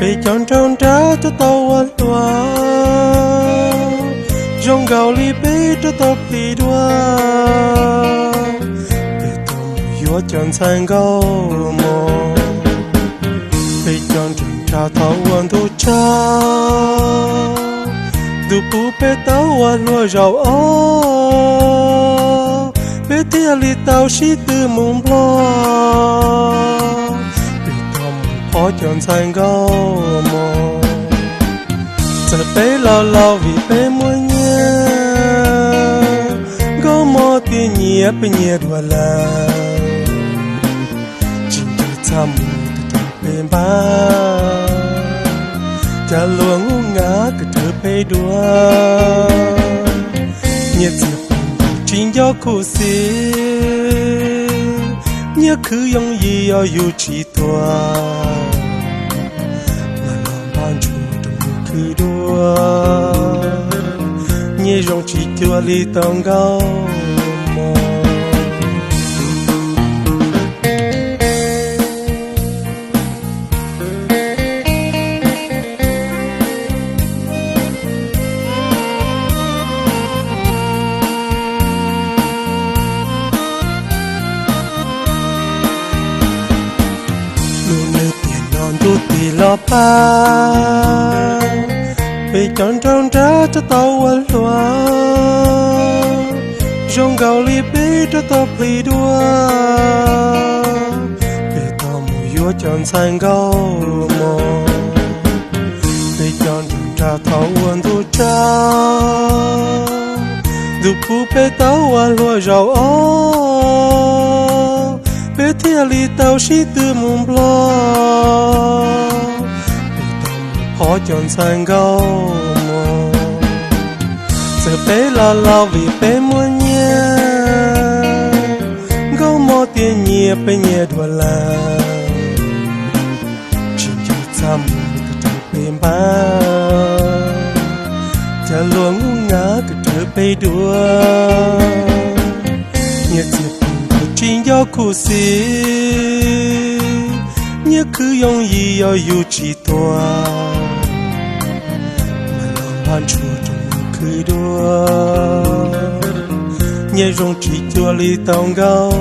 bị chọn trong trái cho tao ăn loa trong gạo li bê cho tao bị đua bị tao yếu chọn sang gạo mò bị chọn trong trái tao ăn thu cha du bù bê tao ăn loa rau ó bê tia li tao xí từ mông bò khó chọn sang gấu mò giờ bé lo vì bé muốn nhớ gấu mò tiền nhẹ bé nhẹ đùa là chỉ từ thăm từ bé ba cha luôn ngã cái từ bé đùa nhẹ dịp chính do cô xí nhớ cứ giống gì ở yêu chỉ toa nhớ rong chỉ tua li tông gấu mò luôn nơi tiền non tu tì lo pa bị chọn trong trái cho tao ăn loa trong gạo li bê cho tao bị đua bị tao mùi yếu chọn sang gạo mò bị chọn trong trái tao ăn thu cha dù bù bê tao ăn loa rau ó bê thia li tao xí từ mông blo khó chọn sang gấu mò giờ bé lo vì bé muốn nhớ gấu mò tiền nhẹ bé nhẹ đùa là chỉ cho chăm cái bé ba cha luôn ngã cái bé đùa nhẹ dịp chính do cô xí nhớ cứ giống gì ở yêu chỉ toa ban chú trong cứ đua nhớ rong chỉ chua li tông gấu